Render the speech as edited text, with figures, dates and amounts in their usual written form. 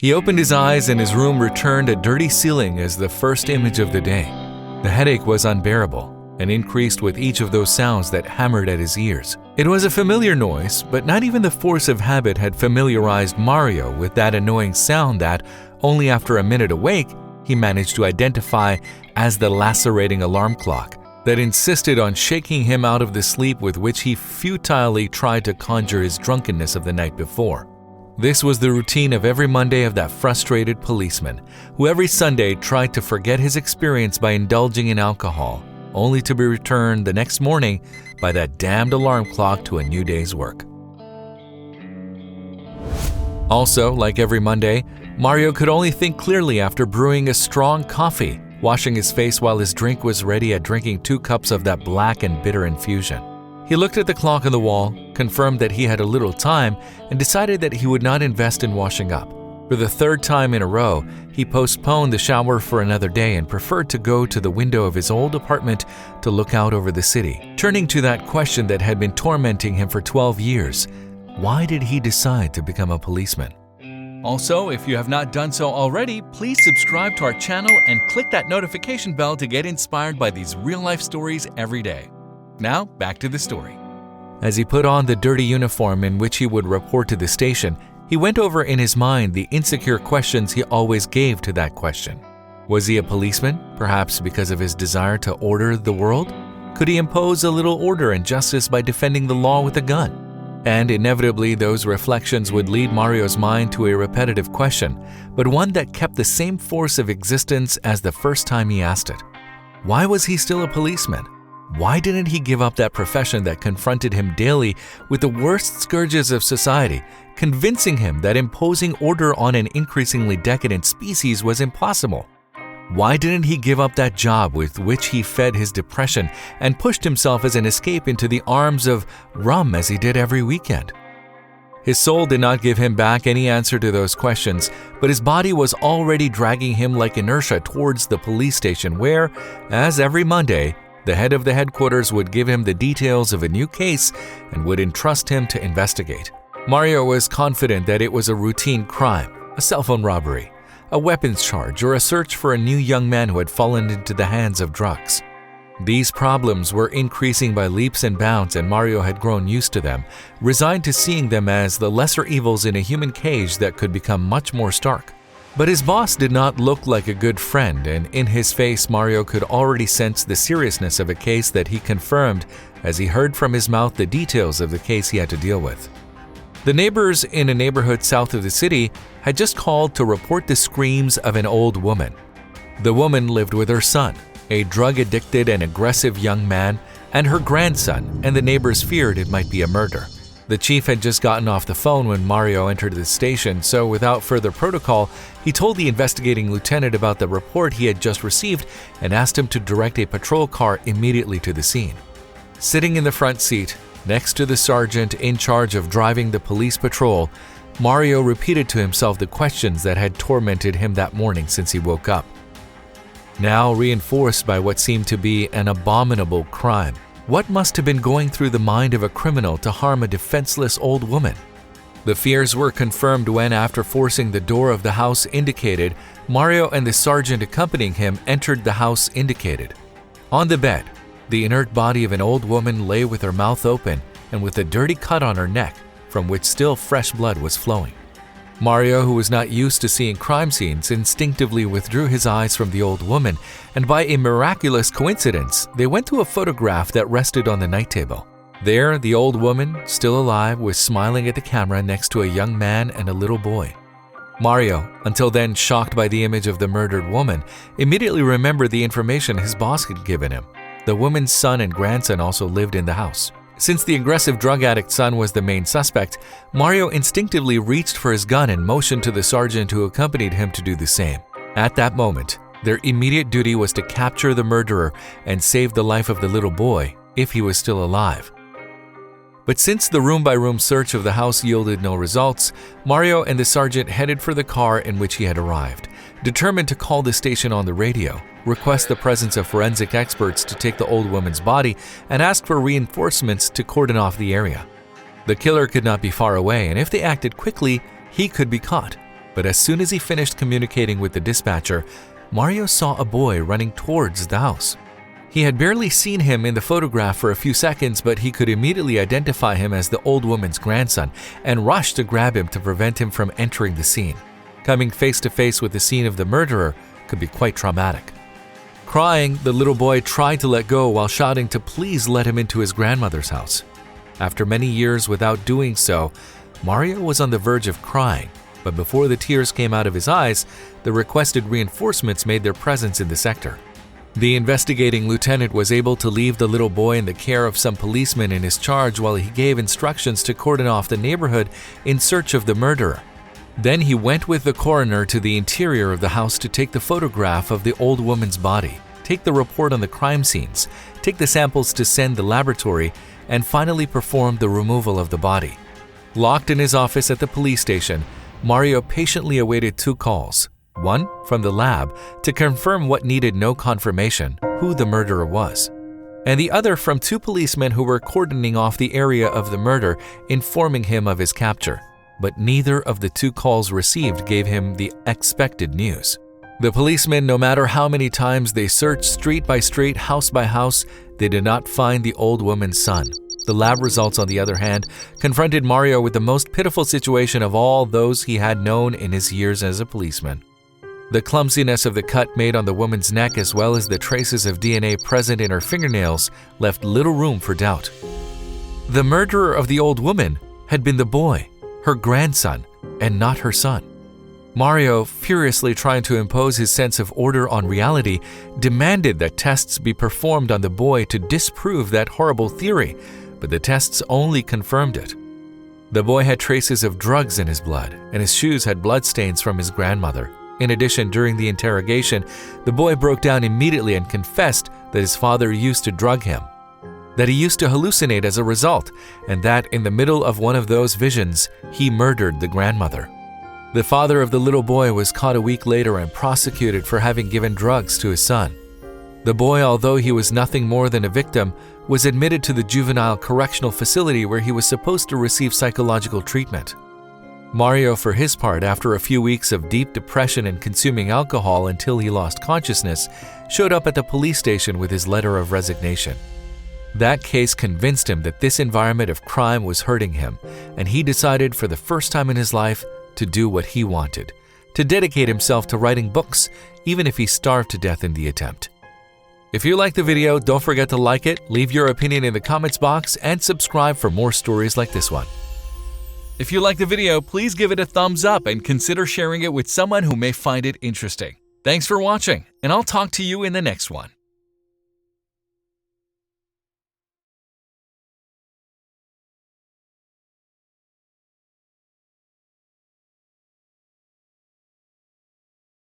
He opened his eyes and his room returned a dirty ceiling as the first image of the day. The headache was unbearable and increased with each of those sounds that hammered at his ears. It was a familiar noise, but not even the force of habit had familiarized Mario with that annoying sound that, only after a minute awake, he managed to identify as the lacerating alarm clock that insisted on shaking him out of the sleep with which he futilely tried to conjure his drunkenness of the night before. This was the routine of every Monday of that frustrated policeman, who every Sunday tried to forget his experience by indulging in alcohol, only to be returned the next morning by that damned alarm clock to a new day's work. Also, like every Monday, Mario could only think clearly after brewing a strong coffee, washing his face while his drink was ready and drinking 2 cups of that black and bitter infusion. He looked at the clock on the wall, confirmed that he had a little time, and decided that he would not invest in washing up. For the 3rd time in a row, he postponed the shower for another day and preferred to go to the window of his old apartment to look out over the city, turning to that question that had been tormenting him for 12 years. Why did he decide to become a policeman? Also, if you have not done so already, please subscribe to our channel and click that notification bell to get inspired by these real-life stories every day. Now, back to the story. As he put on the dirty uniform in which he would report to the station, he went over in his mind the insecure questions he always gave to that question. Was he a policeman, perhaps because of his desire to order the world? Could he impose a little order and justice by defending the law with a gun? And inevitably, those reflections would lead Mario's mind to a repetitive question, but one that kept the same force of existence as the first time he asked it. Why was he still a policeman? Why didn't he give up that profession that confronted him daily with the worst scourges of society, convincing him that imposing order on an increasingly decadent species was impossible? Why didn't he give up that job with which he fed his depression and pushed himself as an escape into the arms of rum as he did every weekend? His soul did not give him back any answer to those questions, but his body was already dragging him like inertia towards the police station where, as every Monday, the head of the headquarters would give him the details of a new case and would entrust him to investigate. Mario was confident that it was a routine crime, a cell phone robbery, a weapons charge, or a search for a new young man who had fallen into the hands of drugs. These problems were increasing by leaps and bounds, and Mario had grown used to them, resigned to seeing them as the lesser evils in a human cage that could become much more stark. But his boss did not look like a good friend, and in his face Mario could already sense the seriousness of a case that he confirmed as he heard from his mouth the details of the case he had to deal with. The neighbors in a neighborhood south of the city had just called to report the screams of an old woman. The woman lived with her son, a drug-addicted and aggressive young man, and her grandson, and the neighbors feared it might be a murder. The chief had just gotten off the phone when Mario entered the station, so without further protocol, he told the investigating lieutenant about the report he had just received and asked him to direct a patrol car immediately to the scene. Sitting in the front seat, next to the sergeant in charge of driving the police patrol, Mario repeated to himself the questions that had tormented him that morning since he woke up. Now reinforced by what seemed to be an abominable crime. What must have been going through the mind of a criminal to harm a defenseless old woman? The fears were confirmed when, after forcing the door of the house indicated, Mario and the sergeant accompanying him entered the house indicated. On the bed, the inert body of an old woman lay with her mouth open and with a dirty cut on her neck, from which still fresh blood was flowing. Mario, who was not used to seeing crime scenes, instinctively withdrew his eyes from the old woman, and by a miraculous coincidence, they went to a photograph that rested on the night table. There, the old woman, still alive, was smiling at the camera next to a young man and a little boy. Mario, until then shocked by the image of the murdered woman, immediately remembered the information his boss had given him. The woman's son and grandson also lived in the house. Since the aggressive drug addict son was the main suspect, Mario instinctively reached for his gun and motioned to the sergeant who accompanied him to do the same. At that moment, their immediate duty was to capture the murderer and save the life of the little boy, if he was still alive. But since the room-by-room search of the house yielded no results, Mario and the sergeant headed for the car in which he had arrived, determined to call the station on the radio, request the presence of forensic experts to take the old woman's body, and ask for reinforcements to cordon off the area. The killer could not be far away, and if they acted quickly, he could be caught. But as soon as he finished communicating with the dispatcher, Mario saw a boy running towards the house. He had barely seen him in the photograph for a few seconds, but he could immediately identify him as the old woman's grandson and rushed to grab him to prevent him from entering the scene. Coming face to face with the scene of the murderer could be quite traumatic. Crying, the little boy tried to let go while shouting to please let him into his grandmother's house. After many years without doing so, Mario was on the verge of crying, but before the tears came out of his eyes, the requested reinforcements made their presence in the sector. The investigating lieutenant was able to leave the little boy in the care of some policemen in his charge while he gave instructions to cordon off the neighborhood in search of the murderer. Then he went with the coroner to the interior of the house to take the photograph of the old woman's body, take the report on the crime scenes, take the samples to send the laboratory, and finally perform the removal of the body. Locked in his office at the police station, Mario patiently awaited two calls. One from the lab to confirm what needed no confirmation, who the murderer was, and the other from two policemen who were cordoning off the area of the murder, informing him of his capture. But neither of the two calls received gave him the expected news. The policemen, no matter how many times they searched street by street, house by house, they did not find the old woman's son. The lab results, on the other hand, confronted Mario with the most pitiful situation of all those he had known in his years as a policeman. The clumsiness of the cut made on the woman's neck, as well as the traces of DNA present in her fingernails, left little room for doubt. The murderer of the old woman had been the boy, her grandson, and not her son. Mario, furiously trying to impose his sense of order on reality, demanded that tests be performed on the boy to disprove that horrible theory, but the tests only confirmed it. The boy had traces of drugs in his blood, and his shoes had bloodstains from his grandmother. In addition, during the interrogation, the boy broke down immediately and confessed that his father used to drug him, that he used to hallucinate as a result, and that in the middle of one of those visions, he murdered the grandmother. The father of the little boy was caught a week later and prosecuted for having given drugs to his son. The boy, although he was nothing more than a victim, was admitted to the juvenile correctional facility where he was supposed to receive psychological treatment. Mario, for his part, after a few weeks of deep depression and consuming alcohol until he lost consciousness, showed up at the police station with his letter of resignation. That case convinced him that this environment of crime was hurting him, and he decided for the first time in his life to do what he wanted, to dedicate himself to writing books, even if he starved to death in the attempt. If you liked the video, don't forget to like it, leave your opinion in the comments box, and subscribe for more stories like this one. If you liked the video, please give it a thumbs up and consider sharing it with someone who may find it interesting. Thanks for watching, and I'll talk to you in the next one.